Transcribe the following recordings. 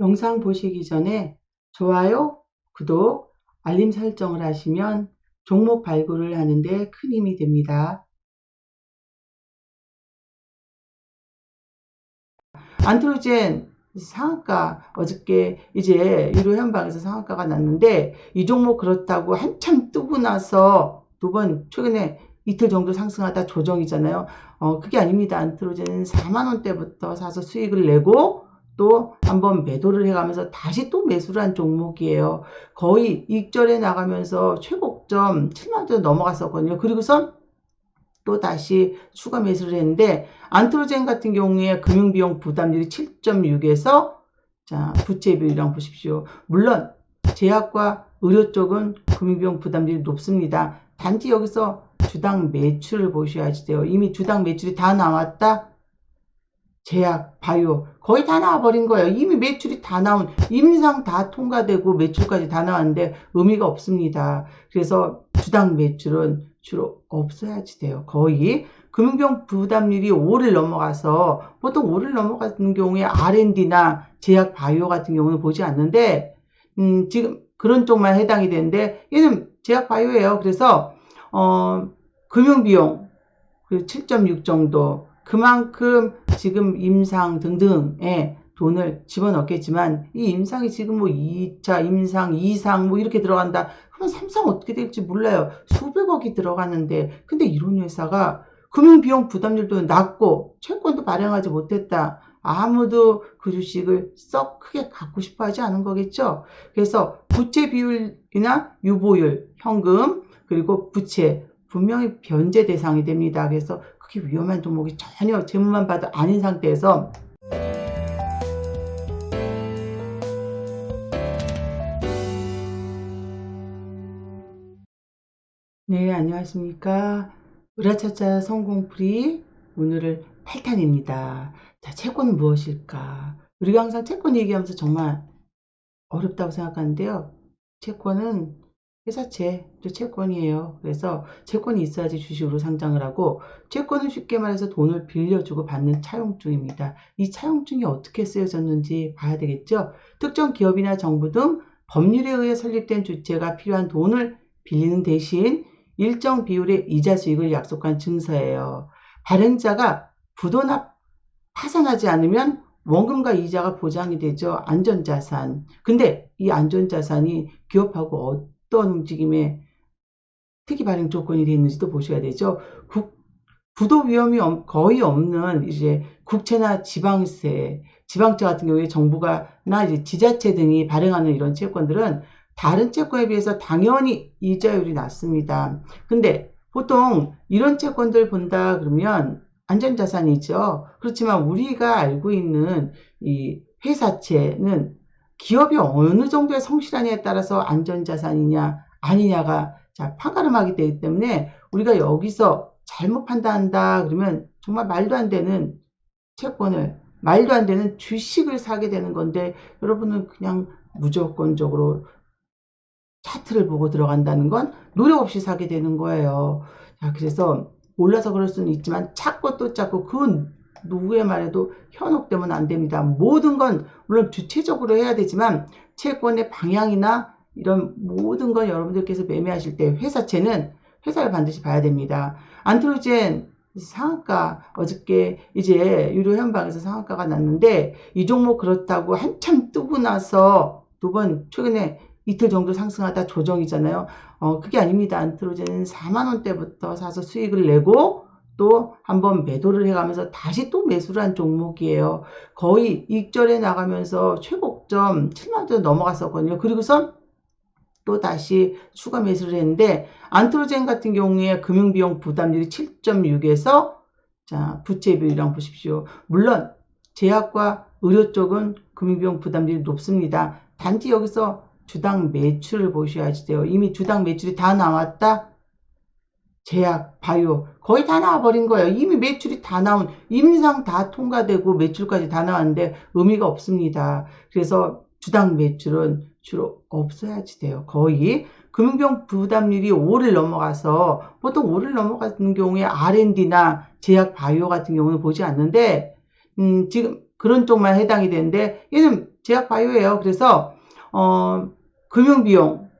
영상 보시기 전에 좋아요, 구독, 알림 설정을 하시면 종목 발굴을 하는데 큰 힘이 됩니다. 안트로젠 상한가 어저께 이제 유료현방에서 상한가가 났는데 이 종목 그렇다고 한참 뜨고 나서 두 번 최근에 이틀 정도 상승하다 조정이잖아요. 그게 아닙니다. 안트로젠은 4만원대부터 사서 수익을 내고 또 한번 매도를 해가면서 다시 또 매수를 한 종목이에요. 거의 익절해 나가면서 최고점 7만원대 넘어갔었거든요. 그리고선 또 다시 추가 매수를 했는데 안트로젠 같은 경우에 금융비용 부담률이 7.6에서 자 부채 비율이랑 보십시오. 물론 제약과 의료 쪽은 금융비용 부담률이 높습니다. 단지 여기서 주당 매출을 보셔야지 돼요. 이미 주당 매출이 다 나왔다. 제약, 바이오 거의 다 나와버린 거예요. 이미 매출이 다 나온 임상 다 통과되고 매출까지 다 나왔는데 의미가 없습니다. 그래서 주당 매출은 주로 없어야지 돼요. 거의 금융비용 부담률이 5를 넘어가서 보통 5를 넘어가는 경우에 R&D나 제약, 바이오 같은 경우는 보지 않는데 지금 그런 쪽만 해당이 되는데 얘는 제약, 바이오예요. 그래서 금융비용 7.6 정도 그만큼 지금 임상 등등에 돈을 집어넣겠지만 이 임상이 지금 뭐 2차 임상 2상 뭐 이렇게 들어간다 그러면 3상 어떻게 될지 몰라요. 수백억이 들어가는데 근데 이런 회사가 금융비용 부담률도 낮고 채권도 발행하지 못했다. 아무도 그 주식을 썩 크게 갖고 싶어 하지 않은 거겠죠. 그래서 부채 비율이나 유보율, 현금 그리고 부채 분명히 변제 대상이 됩니다. 그래서 그게 위험한 종목이 전혀 재무만 봐도 아닌 상태에서 네, 안녕하십니까. 으라차차 성공풀이 오늘은 8탄입니다. 자, 채권은 무엇일까? 우리가 항상 채권 얘기하면서 정말 어렵다고 생각하는데요. 채권은 회사채, 또 채권이에요. 그래서 채권이 있어야지 주식으로 상장을 하고 채권은 쉽게 말해서 돈을 빌려주고 받는 차용증입니다. 이 차용증이 어떻게 쓰여졌는지 봐야 되겠죠. 특정 기업이나 정부 등 법률에 의해 설립된 주체가 필요한 돈을 빌리는 대신 일정 비율의 이자 수익을 약속한 증서예요. 발행자가 부도나 파산하지 않으면 원금과 이자가 보장이 되죠. 안전자산. 근데 이 안전자산이 기업하고 어떤 움직임에 특이 발행 조건이 되어 있는지도 보셔야 되죠. 부도 위험이 거의 없는 이제 국채나 지방세, 지방채 같은 경우에 정부가나 이제 지자체 등이 발행하는 이런 채권들은 다른 채권에 비해서 당연히 이자율이 낮습니다. 근데 보통 이런 채권들 본다 그러면 안전자산이죠. 그렇지만 우리가 알고 있는 이 회사채는 기업이 어느 정도의 성실하냐에 따라서 안전자산이냐 아니냐가 자 판가름하게 되기 때문에 우리가 여기서 잘못 판단한다 그러면 정말 말도 안 되는 채권을 말도 안 되는 주식을 사게 되는 건데 여러분은 그냥 무조건적으로 차트를 보고 들어간다는 건 노력 없이 사게 되는 거예요. 자, 그래서 몰라서 그럴 수는 있지만 찾고 또 찾고 그 누구의 말에도 현혹되면 안 됩니다. 모든 건 물론 주체적으로 해야 되지만 채권의 방향이나 이런 모든 건 여러분들께서 매매하실 때 회사채는 회사를 반드시 봐야 됩니다. 안트로젠 상한가 어저께 이제 유료현방에서 상한가가 났는데 이 종목 그렇다고 한참 뜨고 나서 두 번 최근에 이틀 정도 상승하다 조정이잖아요. 그게 아닙니다. 안트로젠은 4만원대부터 사서 수익을 내고 또 한번 매도를 해가면서 다시 또 매수를 한 종목이에요. 거의 익절해 나가면서 최고점 7만원대 넘어갔었거든요. 그리고선 또 다시 추가 매수를 했는데 안트로젠 같은 경우에 금융비용 부담률이 7.6에서 자 부채 비율이랑 보십시오. 물론 제약과 의료 쪽은 금융비용 부담률이 높습니다. 단지 여기서 주당 매출을 보셔야지 돼요. 이미 주당 매출이 다 나왔다. 제약, 바이오 거의 다 나와버린 거예요. 이미 매출이 다 나온 임상 다 통과되고 매출까지 다 나왔는데 의미가 없습니다. 그래서 주당 매출은 주로 없어야지 돼요. 거의 금융비용 부담률이 5를 넘어가서 보통 5를 넘어가는 경우에 R&D나 제약, 바이오 같은 경우는 보지 않는데 지금 그런 쪽만 해당이 되는데 얘는 제약 바이오예요. 그래서 금융비용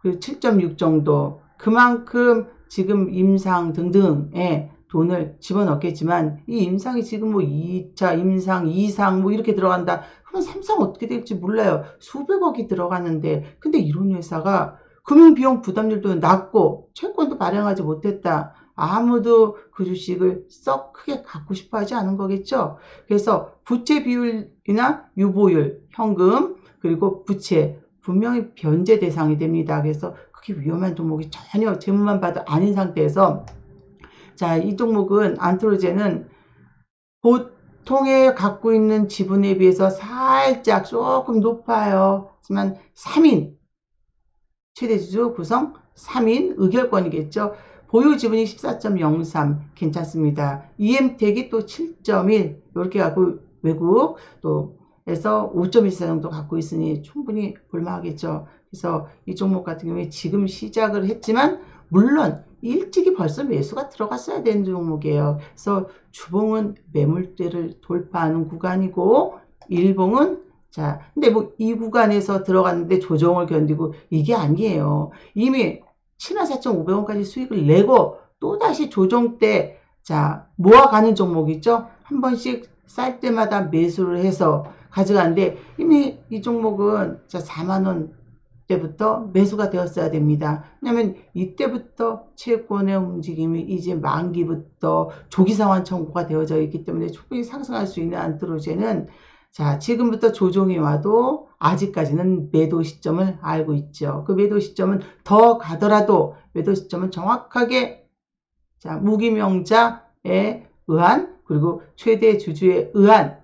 그 7.6 정도, 그만큼 지금 임상 등등에 돈을 집어넣겠지만, 이 임상이 지금 뭐 2차 임상, 2상 뭐 이렇게 들어간다. 그러면 3상 어떻게 될지 몰라요. 수백억이 들어가는데, 근데 이런 회사가 금융비용 부담률도 낮고 채권도 발행하지 못했다. 아무도 그 주식을 썩 크게 갖고 싶어 하지 않은 거겠죠. 그래서 부채 비율이나 유보율, 현금, 그리고 부채 분명히 변제 대상이 됩니다. 그래서 그게 위험한 종목이 전혀 재무만 봐도 아닌 상태에서, 자, 이 종목은 안트로제는 보통에 갖고 있는 지분에 비해서 살짝 조금 높아요. 하지만 3인 최대주주 구성 3인 의결권이겠죠. 보유 지분이 14.03 괜찮습니다. EM택이 또 7.1 이렇게 갖고, 외국 또 해서 5.14 정도 갖고 있으니 충분히 볼만하겠죠. 그래서 이 종목 같은 경우에 지금 시작을 했지만 물론 일찍이 벌써 매수가 들어갔어야 되는 종목이에요. 그래서 주봉은 매물대를 돌파하는 구간이고, 일봉은, 자, 근데 뭐 이 구간에서 들어갔는데 조정을 견디고 이게 아니에요. 이미 신한 4,500원까지 수익을 내고 또다시 조정 때, 자, 모아가는 종목이죠. 한 번씩 쌀 때마다 매수를 해서 가져가는데, 이미 이 종목은 자 4만원 때부터 매수가 되었어야 됩니다. 왜냐면 이때부터 채권의 움직임이 이제 만기부터 조기상환 청구가 되어져 있기 때문에 충분히 상승할 수 있는 안트로제는, 자, 지금부터 조정이 와도 아직까지는 매도 시점을 알고 있죠. 그 매도 시점은 더 가더라도 매도 시점은 정확하게, 자, 무기명자에 의한, 그리고 최대 주주에 의한,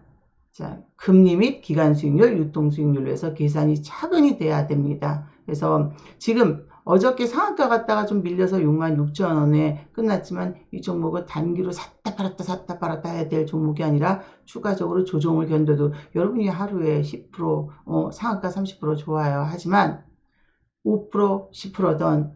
자, 금리 및 기간 수익률, 유통 수익률로 해서 계산이 차근히 돼야 됩니다. 그래서 지금 어저께 상한가 갔다가 좀 밀려서 66,000원에 끝났지만, 이 종목은 단기로 샀다 팔았다 해야 될 종목이 아니라 추가적으로 조정을 견뎌도 여러분이 하루에 10%, 상한가 30% 좋아요. 하지만 5%, 10%든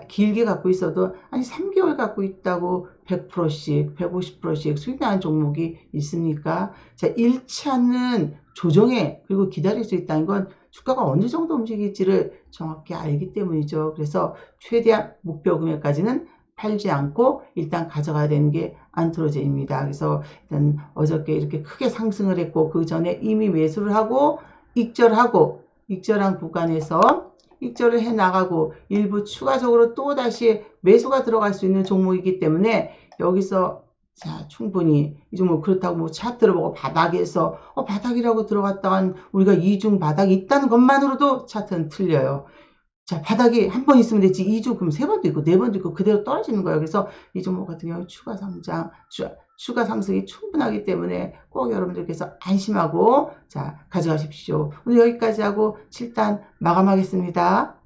길게 갖고 있어도, 아니 3개월 갖고 있다고 100%씩, 150%씩 수익 나는 종목이 있습니까? 자, 잃지 않는 조정에, 그리고 기다릴 수 있다는 건 주가가 어느 정도 움직일지를 정확히 알기 때문이죠. 그래서 최대한 목표 금액까지는 팔지 않고 일단 가져가야 되는 게 안트로제입니다. 그래서 일단 어저께 이렇게 크게 상승을 했고, 그 전에 이미 매수를 하고 익절한 구간에서 익절을 해 나가고 일부 추가적으로 또 다시 매수가 들어갈 수 있는 종목이기 때문에, 여기서 자, 충분히 이 종목, 그렇다고 뭐 차트를 보고 바닥에서 바닥이라고 들어갔다간 우리가 이중 바닥이 있다는 것만으로도 차트는 틀려요. 자, 바닥이 한 번 있으면 되지 2주 그럼 3번도 있고 4번도 있고 그대로 떨어지는 거예요. 그래서 이 종목 같은 경우 추가 상승이 충분하기 때문에 꼭 여러분들께서 안심하고 자, 가져가십시오. 오늘 여기까지 하고 7단 마감하겠습니다.